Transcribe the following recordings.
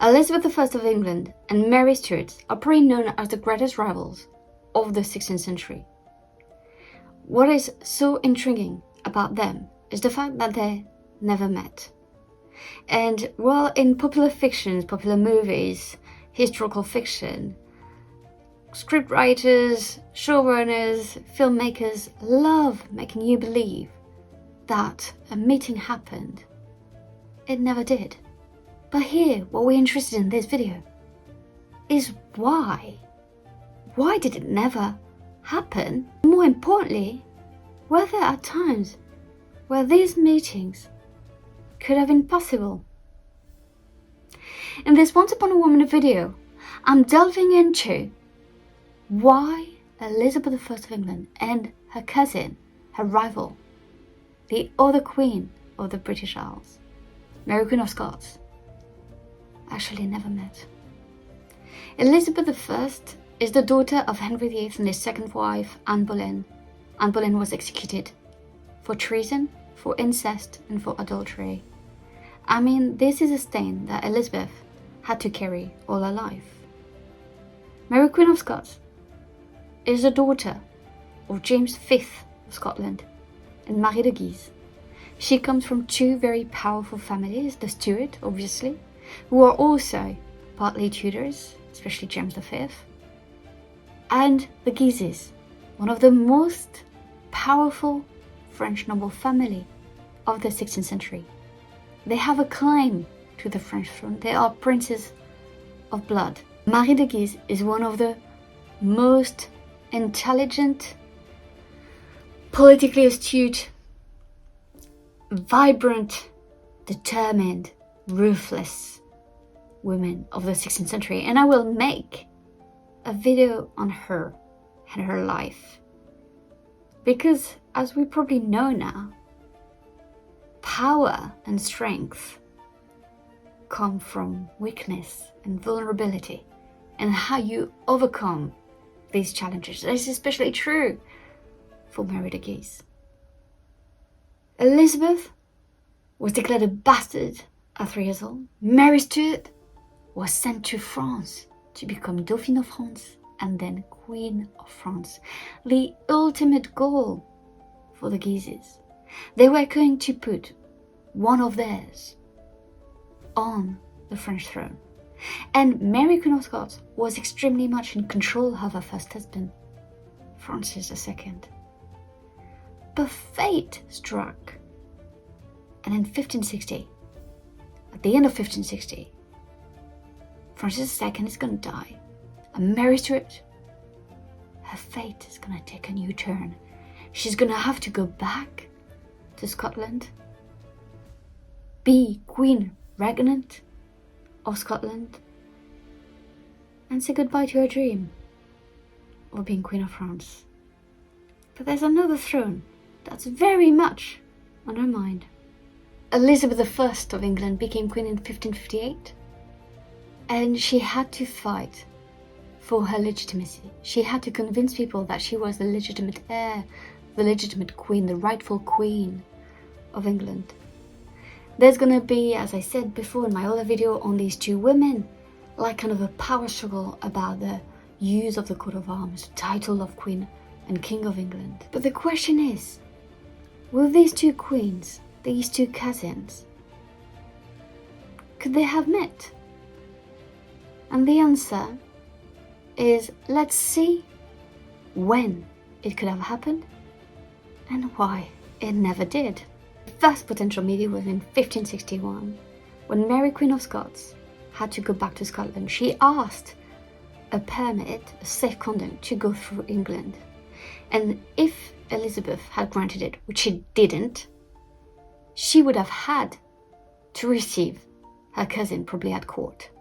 Elizabeth I of England and Mary Stuart are pretty known as the greatest rivals of the 16th century. What is so intriguing about them is the fact that they never met. And while in popular fictions, popular movies, historical fiction, scriptwriters, showrunners, filmmakers love making you believe that a meeting happened, it never did. But here, what we're interested in this video is why. Why did it never happen? More importantly, were there at times where these meetings could have been possible? In this Once Upon a Woman video, I'm delving into why Elizabeth I of England and her cousin, her rival, the other Queen of the British Isles, Mary Queen of Scots, actually never met. Elizabeth I is the daughter of Henry VIII and his second wife, Anne Boleyn. Anne Boleyn was executed for treason, for incest, and for adultery. I mean, this is a stain that Elizabeth had to carry all her life. Mary Queen of Scots is the daughter of James V of Scotland and Marie de Guise. She comes from two very powerful families, the Stuart, obviously, who are also partly Tudors, especially James V, and the Guises, one of the most powerful French noble family of the 16th century. They have a claim to the French throne. They are princes of blood. Marie de Guise is one of the most intelligent, politically astute, vibrant, determined, ruthless women of the 16th century, and I will make a video on her and her life because, as we probably know now, power and strength come from weakness and vulnerability, and how you overcome these challenges. This is especially true for Mary de Guise. Elizabeth was declared a bastard at 3 years old. Mary Stuart was sent to France to become Dauphine of France and then Queen of France. The ultimate goal for the Guises. They were going to put one of theirs on the French throne. And Mary Queen of Scots was extremely much in control of her first husband, Francis II. But fate struck. And in 1560, at the end of 1560, Francis II is going to die. And Mary Stuart, her fate is going to take a new turn. She's going to have to go back to Scotland, be Queen Regnant of Scotland, and say goodbye to her dream of being Queen of France. But there's another throne that's very much on her mind. Elizabeth I of England became Queen in 1558, and she had to fight for her legitimacy. She had to convince people that she was the legitimate heir, the legitimate queen, the rightful Queen of England. There's gonna be, as I said before in my other video on these two women, like kind of a power struggle about the use of the coat of arms, the title of Queen and King of England. But the question is, will these two queens, these two cousins, could they have met? And the answer is, let's see when it could have happened and why it never did. The first potential meeting was in 1561, when Mary Queen of Scots had to go back to Scotland. She asked a permit, a safe conduct, to go through England. And if Elizabeth had granted it, which she didn't, she would have had to receive her cousin probably at court.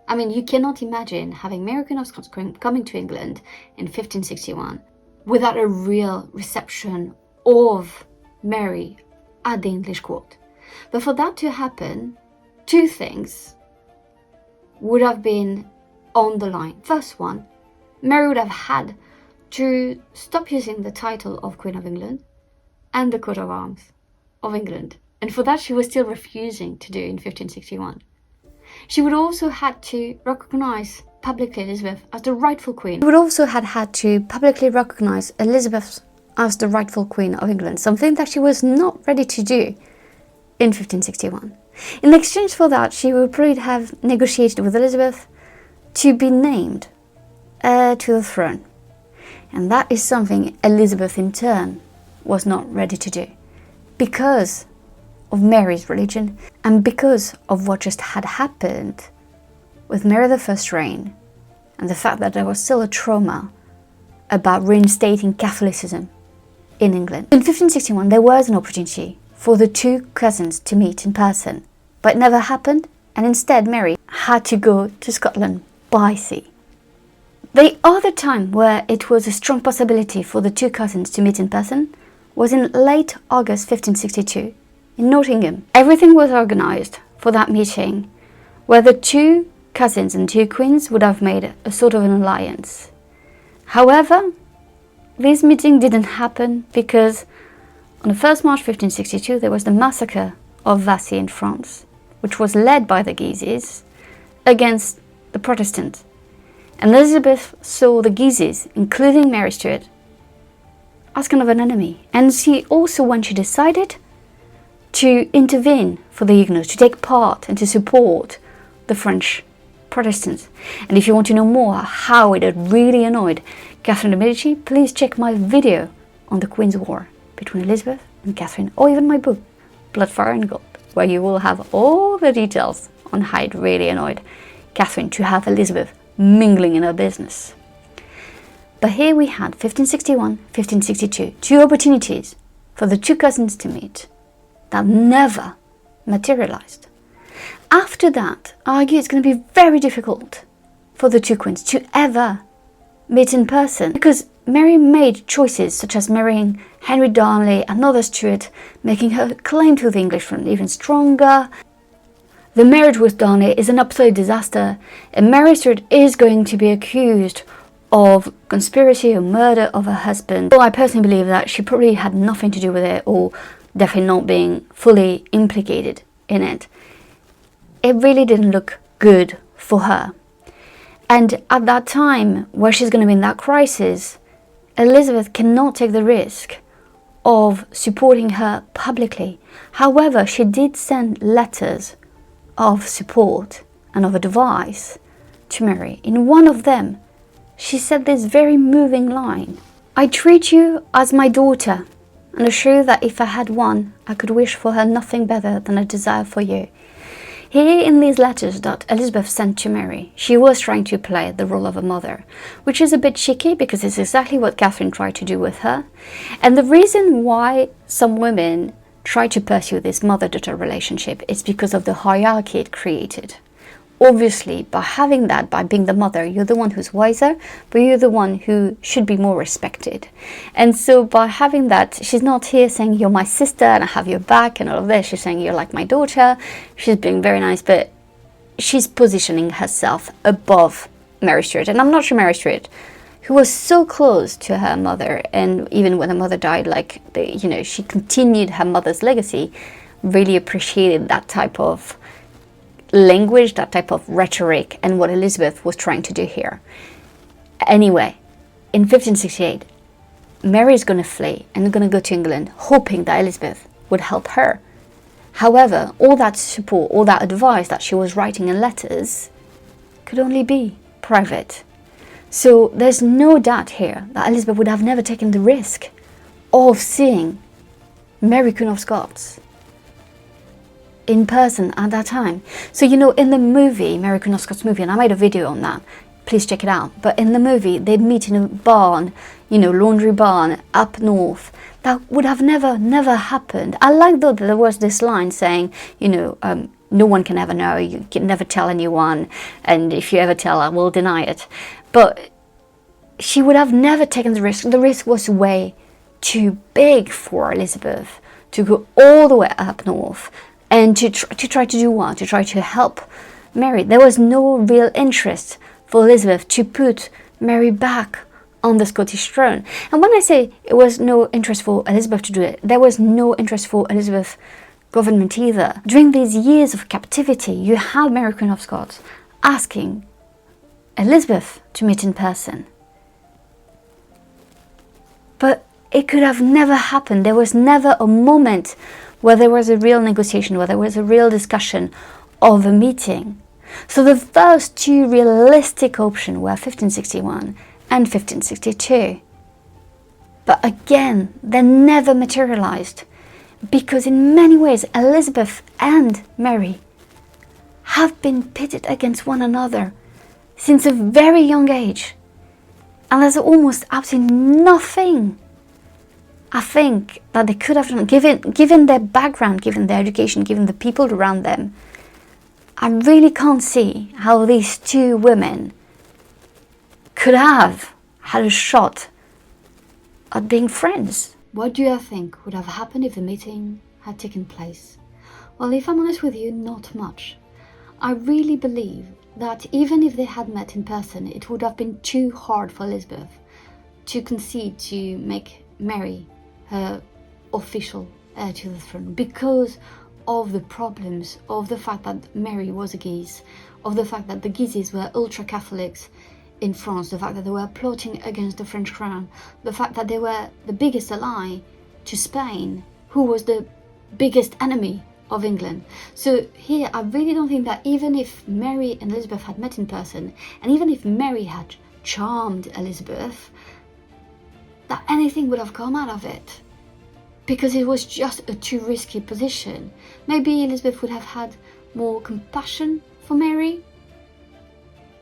I mean, you cannot imagine having Mary Queen of Scots coming to England in 1561 without a real reception of Mary at the English court. But for that to happen, two things would have been on the line. First one, Mary would have had to stop using the title of Queen of England and the coat of arms of England. And for that, she was still refusing to do in 1561. She would also had to recognise publicly Elizabeth as the rightful queen. She would also had to publicly recognise Elizabeth as the rightful queen of England, something that she was not ready to do in 1561. In exchange for that, she would probably have negotiated with Elizabeth to be named heir to the throne. And that is something Elizabeth in turn was not ready to do, because of Mary's religion and because of what just had happened with Mary I's reign and the fact that there was still a trauma about reinstating Catholicism in England. In 1561 there was an opportunity for the two cousins to meet in person, but it never happened, and instead Mary had to go to Scotland by sea. The other time where it was a strong possibility for the two cousins to meet in person was in late August 1562 in Nottingham. Everything was organised for that meeting, where the two cousins and two queens would have made a sort of an alliance. However, this meeting didn't happen because on the 1st March 1562 there was the massacre of Vassy in France, which was led by the Guises against the Protestants. And Elizabeth saw the Guises, including Mary Stuart, as kind of an enemy. And she also, when she decided to intervene for the Huguenots, to take part and to support the French Protestants. And if you want to know more how it had really annoyed Catherine de Medici, please check my video on the Queen's War between Elizabeth and Catherine, or even my book, Blood, Fire and Gold, where you will have all the details on how it really annoyed Catherine to have Elizabeth mingling in her business. But here we had 1561, 1562, two opportunities for the two cousins to meet that never materialized. After that, I argue it's going to be very difficult for the two queens to ever meet in person, because Mary made choices such as marrying Henry Darnley, another Stuart, making her claim to the English throne even stronger. The marriage with Darnley is an absolute disaster, and Mary Stuart is going to be accused of conspiracy or murder of her husband. Well, I personally believe that she probably had nothing to do with it, or definitely not being fully implicated in it. It really didn't look good for her. And at that time, where she's going to be in that crisis, Elizabeth cannot take the risk of supporting her publicly. However, she did send letters of support and of advice to Mary. In one of them, she said this very moving line: "I treat you as my daughter, and assure you that if I had one, I could wish for her nothing better than a desire for you." Here in these letters that Elizabeth sent to Mary, she was trying to play the role of a mother, which is a bit cheeky because it's exactly what Catherine tried to do with her. And the reason why some women try to pursue this mother-daughter relationship is because of the hierarchy it created. Obviously, by having that, by being the mother, you're the one who's wiser, but you're the one who should be more respected. And so by having that, she's not here saying you're my sister and I have your back and all of this. She's saying you're like my daughter. She's being very nice, but she's positioning herself above Mary Stuart. And I'm not sure Mary Stuart, who was so close to her mother, and even when her mother died, she continued her mother's legacy, really appreciated that type of language, that type of rhetoric, and what Elizabeth was trying to do here. Anyway, in 1568, Mary is going to flee and going to go to England, hoping that Elizabeth would help her. However, all that support, all that advice that she was writing in letters could only be private. So there's no doubt here that Elizabeth would have never taken the risk of seeing Mary, Queen of Scots, in person at that time. So, in the movie, Mary, Queen of Scots movie, and I made a video on that, please check it out. But in the movie, they'd meet in a barn, laundry barn up north. That would have never happened. I like though that there was this line saying, no one can ever know, you can never tell anyone, and if you ever tell, I will deny it. But she would have never taken the risk. The risk was way too big for Elizabeth to go all the way up north and to try to do what? To try to help Mary. There was no real interest for Elizabeth to put Mary back on the Scottish throne. And when I say it was no interest for Elizabeth to do it, there was no interest for Elizabeth government either. During these years of captivity, you had Mary, Queen of Scots, asking Elizabeth to meet in person. But it could have never happened. There was never a moment where there was a real negotiation, where there was a real discussion of a meeting. So the first two realistic options were 1561 and 1562. But again, they never materialized, because in many ways Elizabeth and Mary have been pitted against one another since a very young age. And there's almost absolutely nothing I think that they could have done, given their background, given their education, given the people around them. I really can't see how these two women could have had a shot at being friends. What do you think would have happened if the meeting had taken place? Well, if I'm honest with you, not much. I really believe that even if they had met in person, it would have been too hard for Elizabeth to concede to make Mary her official heir to the throne, because of the problems, of the fact that Mary was a Guise, of the fact that the Guises were ultra-Catholics in France, the fact that they were plotting against the French crown, the fact that they were the biggest ally to Spain, who was the biggest enemy of England. So here, I really don't think that even if Mary and Elizabeth had met in person, and even if Mary had charmed Elizabeth, that anything would have come out of it, because it was just a too risky position. Maybe Elizabeth would have had more compassion for Mary.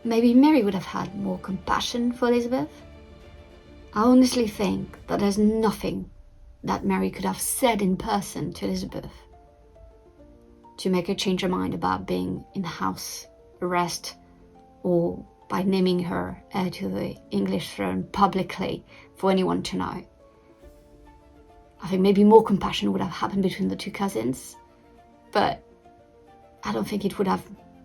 Maybe Mary would have had more compassion for Elizabeth. I honestly think that there's nothing that Mary could have said in person to Elizabeth to make her change her mind about being in house arrest, or by naming her heir to the English throne publicly for anyone to know. I think maybe more compassion would have happened between the two cousins, but I don't think it would have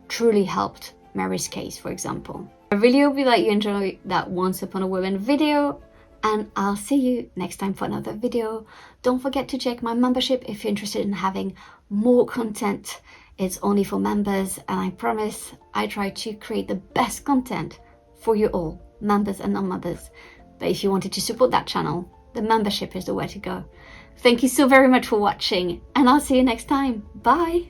truly helped Mary's case, for example. I really hope that you enjoyed that Once Upon a Woman video, and I'll see you next time for another video. Don't forget to check my membership if you're interested in having more content. It's only for members, and I promise I try to create the best content for you all, members and non-members. But if you wanted to support that channel, the membership is the way to go. Thank you so very much for watching, and I'll see you next time. Bye!